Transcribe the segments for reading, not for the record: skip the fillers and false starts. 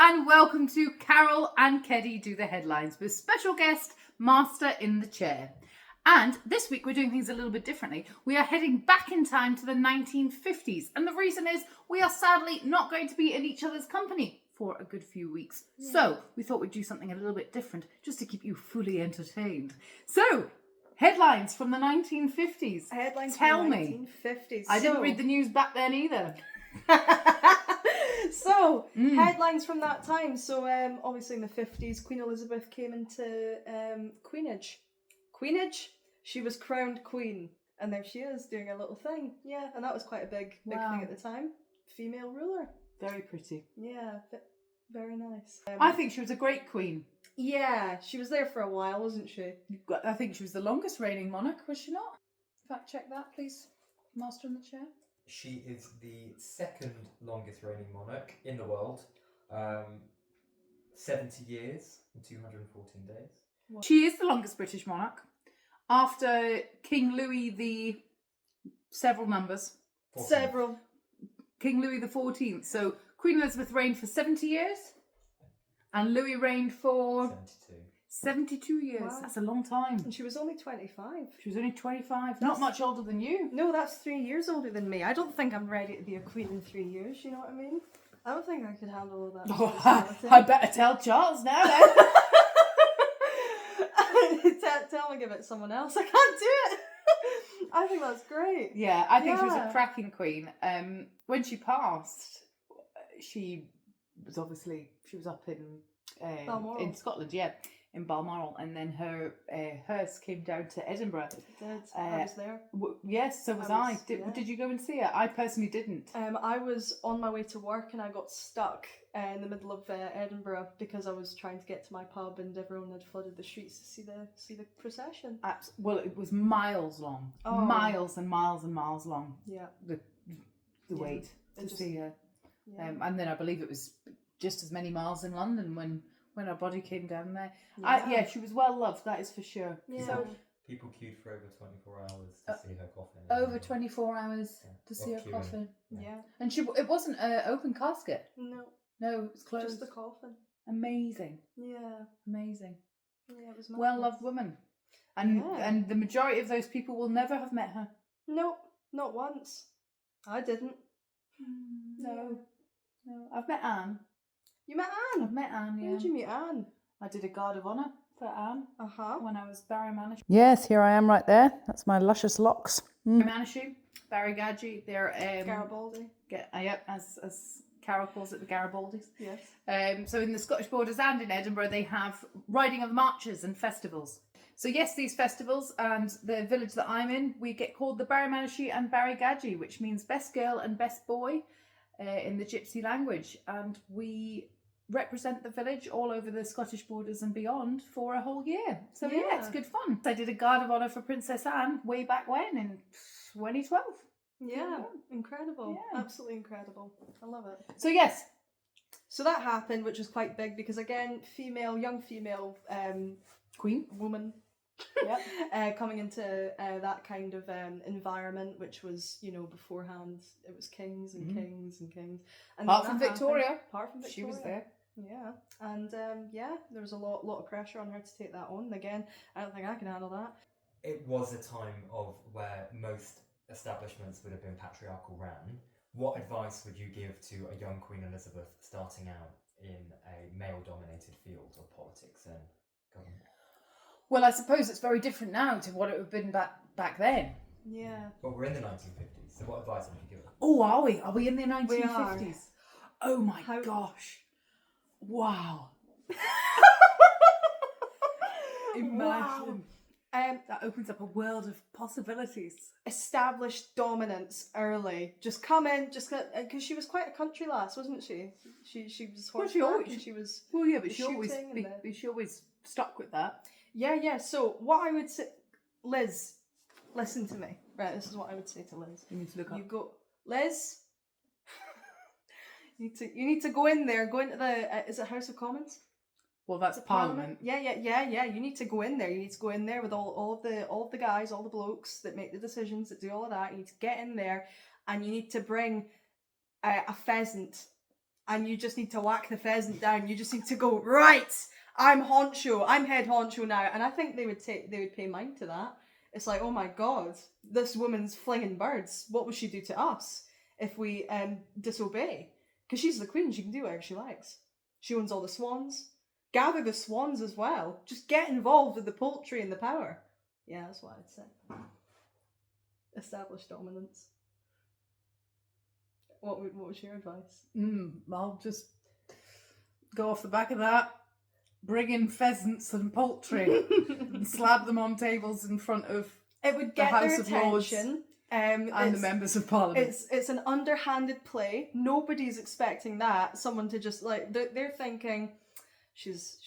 and welcome to Carroll and Keddie Do the Headlines with special guest Master in the Chair. And this week we're doing things a little bit differently. We are heading back in time to the 1950s, and the reason is we are sadly not going to be in each other's company for a good few weeks. So we thought we'd do something a little bit different just to keep you fully entertained. So, headlines from the 1950s. Headlines Tell from the me. 1950s. I didn't read the news back then either. Headlines from that time. So, obviously in the 50s, Queen Elizabeth came into queenage. She was crowned queen. And there she is, doing a little thing. Yeah, and that was quite a big thing at the time. Female ruler. Very pretty. Yeah, very nice. I think she was a great queen. Yeah, she was there for a while, wasn't she? I think she was the longest reigning monarch, was she not? Fact check that, please, Master in the Chair. She is the second longest reigning monarch in the world. 70 years and 214 days. She is the longest British monarch. After King Louis the... several numbers. 14. King Louis the 14th. So Queen Elizabeth reigned for 70 years. And Louis reigned for... 72 years. Wow. That's a long time. And she was only 25. She was only 25. Not much older than you. No, that's 3 years older than me. I don't think I'm ready to be a queen in 3 years, you know what I mean? I don't think I could handle all that. I better tell Charles now then. Tell me, give it to someone else. I can't do it. I think that's great. Yeah, I think she was a cracking queen. When she passed, she was up in Scotland, in Balmoral, and then her hearse came down to Edinburgh. It did. I was there. Yes, so was I. Did you go and see it? I personally didn't. I was on my way to work and I got stuck in the middle of Edinburgh because I was trying to get to my pub and everyone had flooded the streets to see the procession. Well, it was miles long, miles and miles and miles long. Yeah, the wait to see her, and then I believe it was just as many miles in London when her body came down there. She was well loved, that is for sure. Yeah. So people queued for over 24 hours to see her coffin. Over 24 hours to see her coffin. Yeah. And it wasn't an open casket. No, it was closed. just the coffin. Amazing. Yeah. Amazing. Yeah, it was well loved woman. And the majority of those people will never have met her. No, not once. I didn't. No. I've met Anne. You met Anne? I've met Anne, yeah. Where did you meet Anne? I did a guard of honour for Anne when I was Barry Manish. Yes, here I am right there. That's my luscious locks. Barry Manish, Barry Gadgie, they're... Garibaldi. As Carroll calls it, the Garibaldis. Yes. So in the Scottish borders and in Edinburgh, they have riding of marches and festivals. So yes, these festivals and the village that I'm in, we get called the Barry Manish and Barry Gadgie, which means best girl and best boy in the Gypsy language. And we represent the village all over the Scottish borders and beyond for a whole year. So it's good fun. I did a guard of honour for Princess Anne way back when in 2012. Yeah, incredible. Yeah. Absolutely incredible. I love it. So yes. So that happened, which was quite big because again, young female Queen woman coming into that kind of environment, which was, beforehand it was kings and kings and kings. And Apart from Victoria, she was there. Yeah, and there was a lot of pressure on her to take that on. Again, I don't think I can handle that. It was a time where most establishments would have been patriarchal ran. What advice would you give to a young Queen Elizabeth starting out in a male-dominated field of politics and government? Well, I suppose it's very different now to what it would have been back then. Yeah. But we're in the 1950s, so what advice would you give? Oh, are we? Are we in the 1950s? We are. Oh my gosh. Wow. Imagine. That opens up a world of possibilities. Established dominance early. Just come in, because she was quite a country lass, wasn't she? She was horseback and she was. Well, yeah, but she always stuck with that. Yeah. So what I would say, Liz, listen to me. Right, this is what I would say to Liz. You need to look up. You go, Liz. you need to go in there. Go into the. Is it House of Commons? Well, that's Parliament. Yeah. You need to go in there. You need to go in there with all of the guys, all the blokes that make the decisions, that do all of that. You need to get in there, and you need to bring a pheasant and you just need to whack the pheasant down. You just need to go, right, I'm honcho, I'm head honcho now. And I think they would pay mind to that. It's like, oh my God, this woman's flinging birds. What will she do to us if we disobey? Because she's the queen, she can do whatever she likes. She owns all the swans. Gather the swans as well. Just get involved with the poultry and the power. Yeah, that's what I'd say. Establish dominance. What was your advice? I'll just go off the back of that. Bring in pheasants and poultry and slab them on tables in front of It would the get House their of Lords attention. and the members of Parliament. It's an underhanded play. Nobody's expecting that. Someone to just like they're thinking she's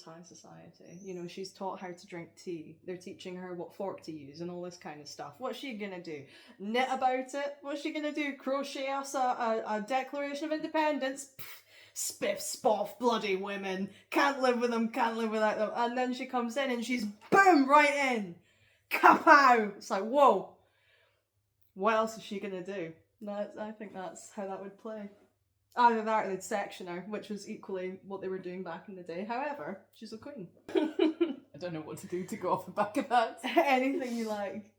high society. You know, she's taught how to drink tea. They're teaching her what fork to use and all this kind of stuff. What's she gonna do? Knit about it? What's she gonna do? Crochet us a Declaration of Independence? Pfft, spiff spoff bloody women. Can't live with them, can't live without them. And then she comes in and she's boom right in. Kapow! It's like, whoa. What else is she gonna do? I think that's how that would play. Either that or they'd section her, which was equally what they were doing back in the day. However, she's a queen. I don't know what to do to go off the back of that. Anything you like.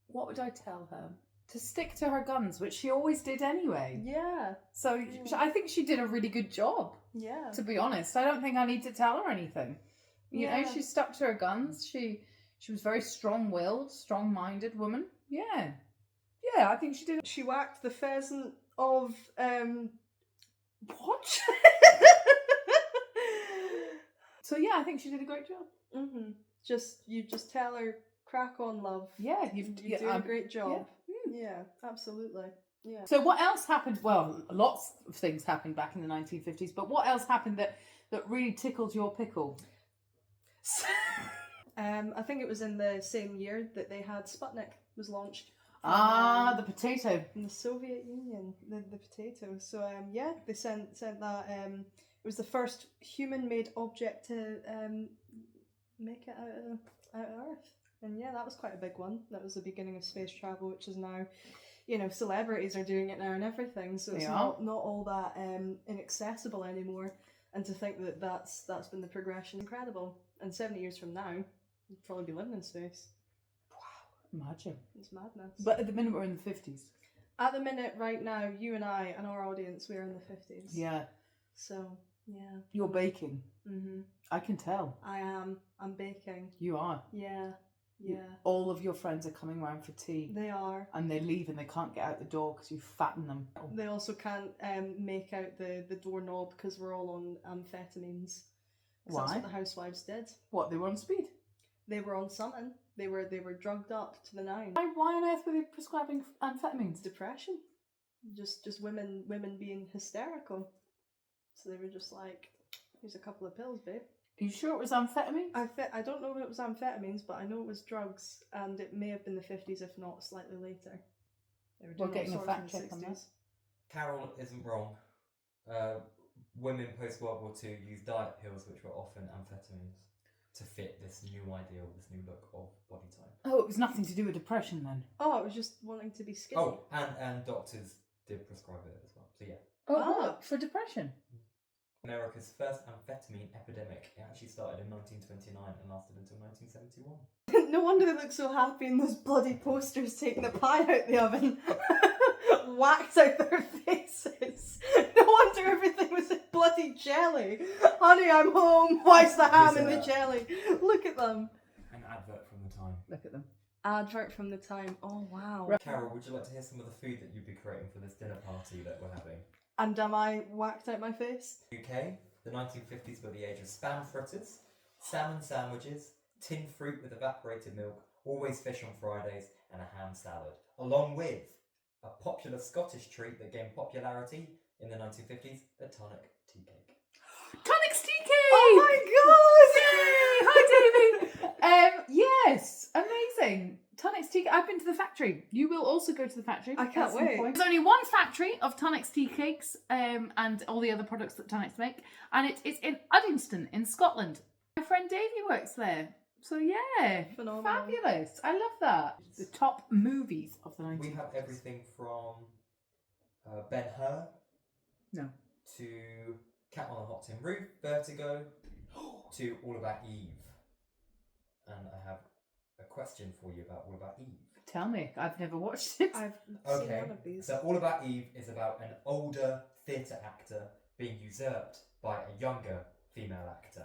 What would I tell her? To stick to her guns, which she always did anyway. Yeah. So I think she did a really good job, Yeah. to be honest. I don't think I need to tell her anything. You know, she stuck to her guns. She was very strong-willed, strong-minded woman. Yeah. Yeah, I think she did. She whacked the pheasant of what? So yeah, I think she did a great job. You just tell her, crack on, love. Yeah, you do a great job. Yeah, absolutely. Yeah. So what else happened? Well, lots of things happened back in the 1950s, but what else happened that really tickled your pickle? I think it was in the same year that they had Sputnik was launched. The potato. In the Soviet Union, the potato. So yeah, they sent that. It was the first human-made object to make it out of Earth, and yeah, that was quite a big one. That was the beginning of space travel, which is now, you know, celebrities are doing it now and everything. So it's not all that inaccessible anymore. And to think that that's been the progression, incredible. And 70 years from now, we'll probably be living in space. Imagine. It's madness. But at the minute we're in the 50s. At the minute, right now, you and I and our audience, we're in the 50s. Yeah. So, yeah. You're baking. Mhm. I can tell. I am. I'm baking. You are. Yeah. Yeah. All of your friends are coming round for tea. They are. And they leave and they can't get out the door because you fatten them. They also can't make out the doorknob because we're all on amphetamines. Why? That's what the housewives did. What, they were on speed? They were on something. They were drugged up to the nine. Why on earth were they prescribing amphetamines? Depression. Just women being hysterical. So they were just like, here's a couple of pills, babe. Are you sure it was amphetamines? I don't know if it was amphetamines, but I know it was drugs, and it may have been the 50s, if not slightly later. They were doing We're getting all a sorts fact in the check on that. 60s. Carroll isn't wrong. Women post World War II used diet pills, which were often amphetamines, to fit this new ideal, this new look of body type. Oh, it was nothing to do with depression then. Oh, it was just wanting to be skinny. Oh, and doctors did prescribe it as well. So yeah. Oh, what? For depression? America's first amphetamine epidemic. It actually started in 1929 and lasted until 1971. No wonder they look so happy in those bloody posters taking the pie out the oven. Whacked out their faces. No wonder everything was in bloody jelly. Honey, I'm home. Why's the ham in the jelly? Look at them. An advert from the time. Look at them. Advert from the time. Oh, wow. Carroll, would you like to hear some of the food that you'd be creating for this dinner party that we're having? And am I whacked out my face? UK, the 1950s were the age of spam fritters, salmon sandwiches, tinned fruit with evaporated milk, always fish on Fridays, and a ham salad, along with a popular Scottish treat that gained popularity in the 1950s, the tonic tea cake. Tonic's tea cake! Oh my god! Yay! Hi, Davey! Yes, amazing. Tonic's tea cake. I've been to the factory. You will also go to the factory. I can't at some wait. point. There's only one factory of Tonic's tea cakes and all the other products that Tonic's make, and it's in Uddingston in Scotland. My friend Davey works there. So yeah, Phenomenal. fabulous. I love that. The top movies of the 1950s. We have everything from Ben-Hur No. to Cat on a Hot Tin Roof, Vertigo, to All About Eve. And I have a question for you about All About Eve. Tell me, I've never watched it. I've seen Okay, one of these. so All About Eve is about an older theatre actor being usurped by a younger female actor.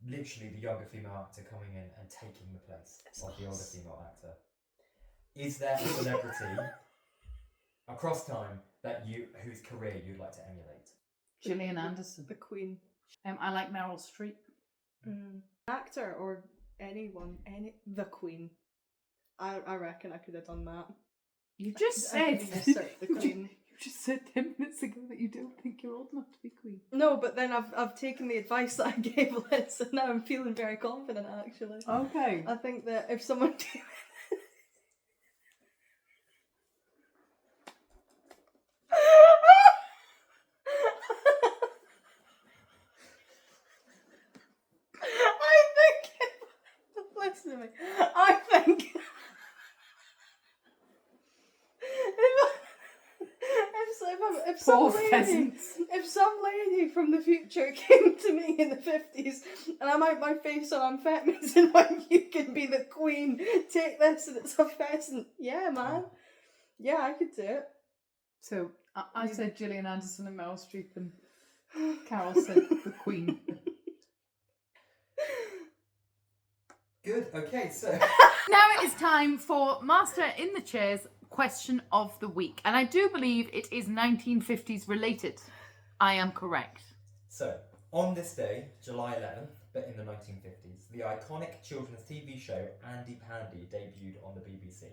Literally the younger female actor coming in and taking the place of the older female actor. Is there a celebrity across time that whose career you'd like to emulate? Gillian Anderson. The Queen. I like Meryl Streep. Actor or anyone, the Queen. I reckon I could have done that. You just I said could usurp the Queen. You just said 10 minutes ago that you don't think you're old enough to be Queen. No, but then I've taken the advice that I gave Liz, and now I'm feeling very confident. Actually, Okay. I think that if someone listen to me. I think if some lady from the future came to me in the 50s and I'm out my face on amphetamines and went, you can be the Queen, take this and it's a pheasant. Yeah, man. Yeah, I could do it. So I said Gillian Anderson and Meryl Streep, and Carroll said the Queen. Good, okay, so... Now it is time for Master in the Chair's question of the week. And I do believe it is 1950s related. I am correct. So, on this day, July 11th, but in the 1950s, the iconic children's TV show Andy Pandy debuted on the BBC.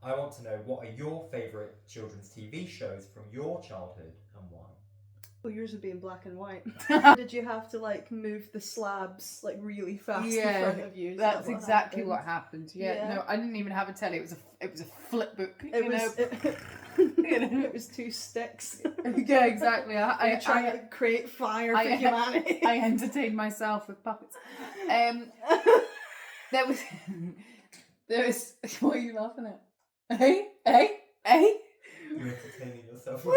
I want to know, what are your favourite children's TV shows from your childhood and why? Well, yours would be in black and white. Did you have to like move the slabs like really fast in front of you? Is That's that what exactly happened? what happened. Yeah, no, I didn't even have a telly. It was a flip book. It was two sticks. Yeah, exactly. I trying to create fire for humanity. I entertained myself with puppets. There was. What are you laughing at? Hey. You're entertaining yourself with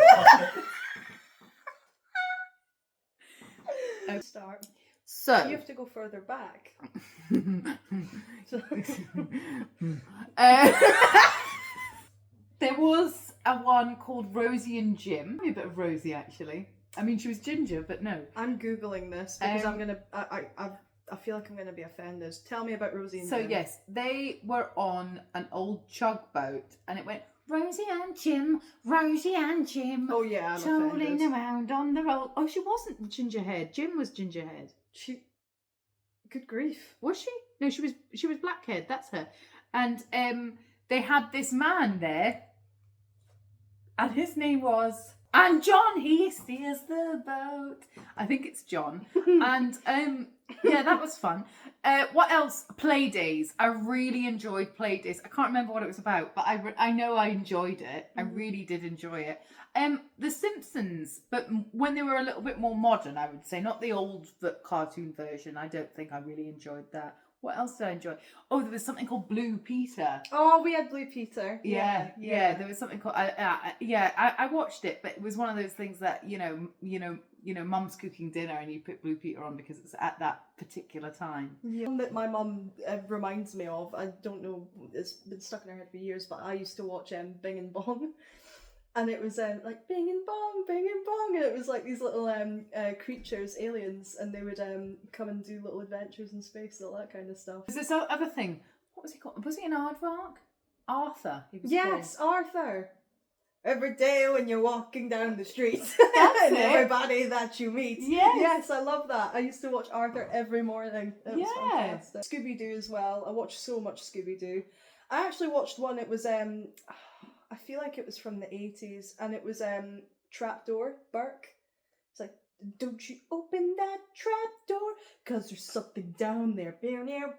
Start. So You have to go further back. There was a one called Rosie and Jim. A bit of Rosie, actually. I mean, she was ginger, but no. I'm googling this because I'm gonna. I feel like I'm gonna be offended. Tell me about Rosie and Jim. So yes, they were on an old chug boat, and it went Rosie and Jim, Rosie and Jim. Oh yeah, I'm strolling offended. around on the road. Oh, she wasn't gingerhead. Jim was gingerhead. Good grief. Was she? No, she was blackhead. That's her. And they had this man there, and his name was John. He steers the boat. I think it's John. And yeah, that was fun. What else? Play days. I really enjoyed play days. I can't remember what it was about, but I know I enjoyed it. I really did enjoy it. The Simpsons, but when they were a little bit more modern, I would say, not the old cartoon version. I don't think I really enjoyed that. What else did I enjoy? Oh, there was something called Blue Peter. Oh, we had Blue Peter. Yeah. There was something called. I watched it, but it was one of those things that you know, Mum's cooking dinner and you put Blue Peter on because it's at that particular time. Yeah. One that my mum reminds me of. I don't know. It's been stuck in her head for years, but I used to watch Bing and Bong. And it was like Bing and Bong, and it was like these little creatures, aliens, and they would come and do little adventures in space and all that kind of stuff. Is this other thing? What was he called? Was he an aardvark? Arthur. He was Yes, Arthur. Every day when you're walking down the street, That's and it. everybody that you meet. Yes. I love that. I used to watch Arthur every morning. It was Yeah. fantastic. Scooby-Doo as well. I watched so much Scooby-Doo. I actually watched one. It was I feel like it was from the 80s, and it was Trapdoor, Burke. It's like, don't you open that trapdoor, cause there's something down there. Bear now.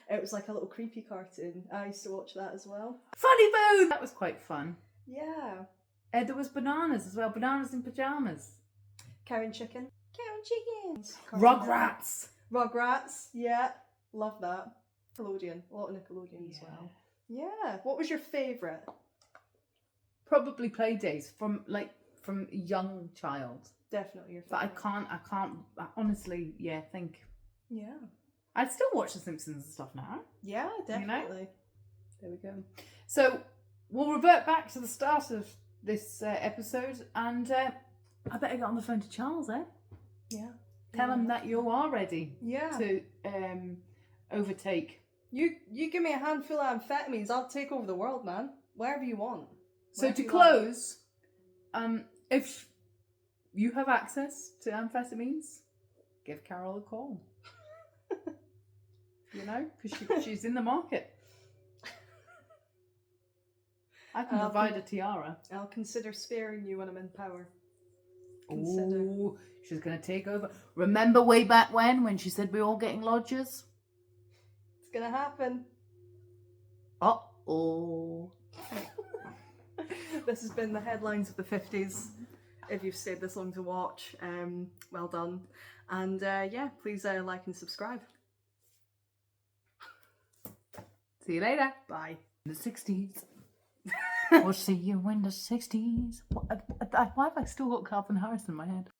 It was like a little creepy cartoon. I used to watch that as well. Funny Bone. That was quite fun. Yeah. There was Bananas as well. Bananas in pajamas. Cow and chicken. Chickens. Rugrats. Yeah. Love that. Nickelodeon. A lot of Nickelodeon as well. Yeah. What was your favourite? Probably play days from a young child. Definitely your But favourite. I honestly, think. Yeah. I'd still watch The Simpsons and stuff now. Yeah, You know? definitely. There we go. So we'll revert back to the start of this episode, and I better get on the phone to Charles, eh? Yeah. Tell him that you are ready Yeah. to overtake. You give me a handful of amphetamines, I'll take over the world, man. Wherever you want. So Wherever to you close, if you have access to amphetamines, give Carol a call. You know, because she's in the market. I can provide a tiara. I'll consider sparing you when I'm in power. Consider. Oh, she's going to take over. Remember way back when she said we're all getting lodgers? It's gonna happen. Uh-oh. This has been the headlines of the 50s. If you've stayed this long to watch, well done. And please like and subscribe. See you later. Bye. In the 60s. We'll see you in the 60s. Why have I still got Calvin Harris in my head?